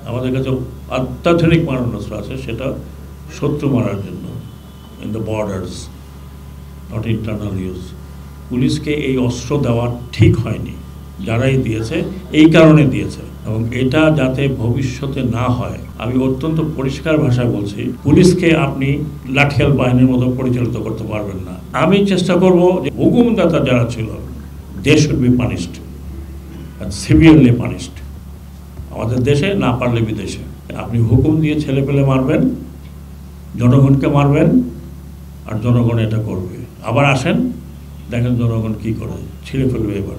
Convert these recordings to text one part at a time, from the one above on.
আমাদের কাছে অত্যাধুনিক মারণাস্ত্র আছে, সেটা শত্রু মারার জন্য, in the borders, not internal use. পুলিশকে এই অস্ত্র দেওয়া ঠিক হয়নি, যারাই দিয়েছে এই কারণে দিয়েছে, এবং এটা যাতে ভবিষ্যতে না হয়। আমি অত্যন্ত পরিষ্কার ভাষায় বলছি, পুলিশকে আপনি লাঠিয়াল বাহিনীর মতো পরিচালিত করতে পারবেন না। আমি চেষ্টা করব যে হুকুমদাতা যারা ছিল, they should be punished and severely punished. আমাদের দেশে, না পারলে বিদেশে। আপনি হুকুম দিয়ে ছেলে পেলে মারবেন, জনগণকে মারবেন, আর জনগণ এটা করবে। আবার আসেন, দেখেন জনগণ কী করে, ছিঁড়ে ফেলবে। এবার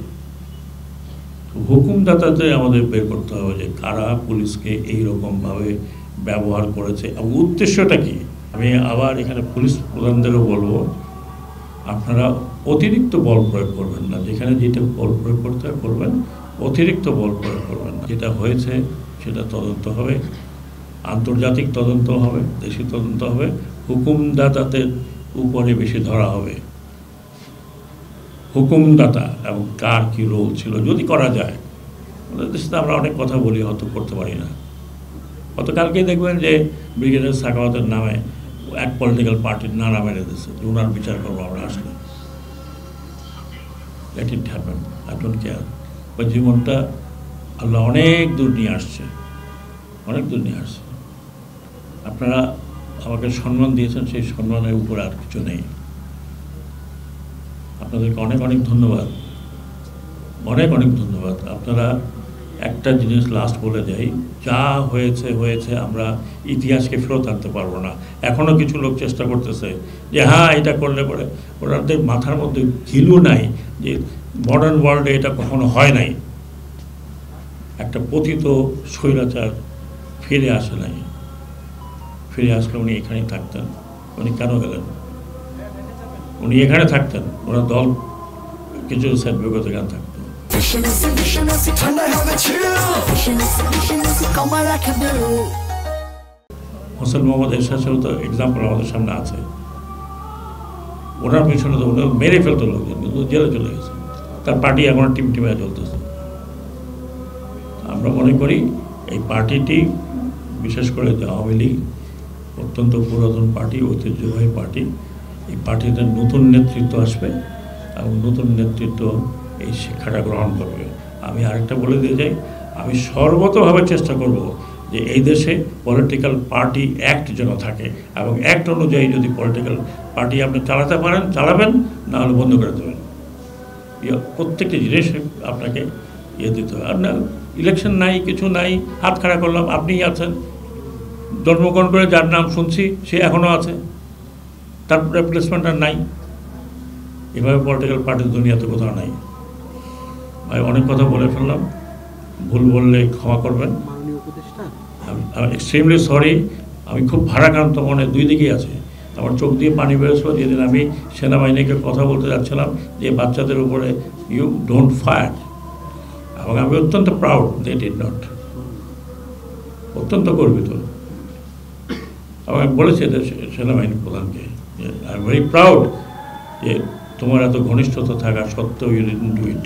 হুকুমদাতাদের আমাদের বের করতে হবে যে কারা পুলিশকে এইরকমভাবে ব্যবহার করেছে এবং উদ্দেশ্যটা কী। আমি আবার এখানে পুলিশ প্রধানদেরও বলবো, আপনারা অতিরিক্ত বল প্রয়োগ করবেন না। যেখানে যেটা বল প্রয়োগ করতে করবেন, অতিরিক্ত বল প্রয়োগ করবেন না। যেটা হয়েছে সেটা তদন্ত হবে, আন্তর্জাতিক তদন্ত হবে, দেশি তদন্ত হবে, হুকুমদাতাদের উপরে বেশি ধরা হবে। হুকুমদাতা এবং কার কী রোল ছিল যদি করা যায়। আমাদের দেশে আমরা অনেক কথা বলি, হয়তো করতে পারি না। গতকালকেই দেখবেন যে ব্রিগেডিয়ার সাখাওয়াতের নামে এক পলিটিক্যাল পার্টির নানা মেরে দিচ্ছে, যে ওনার বিচার করবো আমরা আসলে। Let it happen, I don't care. ওই জীবনটা আল্লাহ অনেক দূর নিয়ে আসছে, অনেক দূর নিয়ে আসছে। আপনারা আমাকে সম্মান দিয়েছেন, সেই সম্মানের উপরে আর কিছু নেই। আপনাদেরকে অনেক অনেক ধন্যবাদ, অনেক অনেক ধন্যবাদ। আপনারা একটা জিনিস লাস্ট বলে যাই, যা হয়েছে হয়েছে, আমরা ইতিহাসকে ফেরত আনতে পারবো না। এখনও কিছু লোক চেষ্টা করতেছে যে হ্যাঁ এটা করলে পরে, ওনাদের মাথার মধ্যে ঘিলু নাই যে মডার্ন ওয়ার্ল্ডে এটা কখনো হয় নাই। একটা পতিত স্বৈরাচার ফিরে আসে নাই, ফিরে আসলে উনি এখানেই থাকতেন। উনি কেন গেলেন? উনি এখানে থাকতেন, ওনার দল কিছু সেট বিগত গান থাকতো। হোসেন মোহাম্মদ এরশাদ সাহেব তো এক্সাম্পল আমাদের সামনে আছে। ওনার পিছনে তো উনি মেরে ফেলতো লোকজন, কিন্তু জেলে চলে গেছে। তার পার্টি এখন টিমে চলতেছে। আমরা মনে করি এই পার্টিটি, বিশেষ করে আওয়ামী লীগ, অত্যন্ত পুরাতন পার্টি, ঐতিহ্যবাহী পার্টি। এই পার্টিতে নতুন নেতৃত্ব আসবে এবং নতুন নেতৃত্ব এই শিক্ষাটা গ্রহণ করবে। আমি আরেকটা বলে দিয়ে যাই, আমি সর্বতভাবে চেষ্টা করব যে এই দেশে পলিটিক্যাল পার্টি অ্যাক্ট যেন থাকে, এবং অ্যাক্ট অনুযায়ী যদি পলিটিক্যাল পার্টি আপনি চালাতে পারেন চালাবেন, না হলে বন্ধ করে দেবেন। প্রত্যেকটি জিনিস আপনাকে দিতে হবে। আর না, ইলেকশন নাই, কিছু নাই, হাত খাড়া করলাম, আপনিই আছেন, জন্মগ্রহণ করে যার নাম শুনছি সে এখনও আছে, তার রিপ্লেসমেন্ট আর নাই। এভাবে পলিটিক্যাল পার্টির দুনিয়াতে কোথাও নাই। আমি অনেক কথা বলে ফেললাম, ভুল বললে ক্ষমা করবেন। আমি এক্সট্রিমলি সরি। আমি খুব ভারাক্রান্ত মনে, দুই দিকেই আছে। আমার চোখ দিয়ে পানি বেরোছিল যেদিন আমি সেনাবাহিনীকে কথা বলতে যাচ্ছিলাম যে বাচ্চাদের উপরে ইউ ডোন্ট ফায়ার, এবং আমি অত্যন্ত প্রাউড দে ডিড নট, অত্যন্ত গর্বিত। এবং আমি বলেছি সেনাবাহিনী প্রধানকে, আই এম ভেরি প্রাউড যে তোমার এত ঘনিষ্ঠতা থাকা সত্ত্বেও ইউ ডিডন্ট ডু ইট।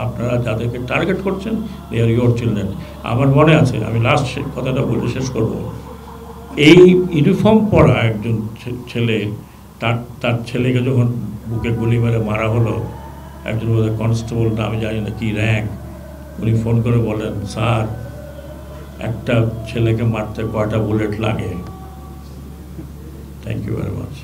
আপনারা যাদেরকে টার্গেট করছেন, দে আর ইয়োর চিলড্রেন। আমার মনে আছে, আমি লাস্ট কথাটা বলে শেষ করব, এই ইউনিফর্ম পরা একজন ছেলে, তার ছেলেকে যখন বুকে গুলি মেরে মারা হলো, একজন বোধহয় কনস্টেবল, না আমি জানি না কি র্যাঙ্ক, উনি ফোন করে বলেন, স্যার একটা ছেলেকে মারতে কয়টা বুলেট লাগে। Thank you very much.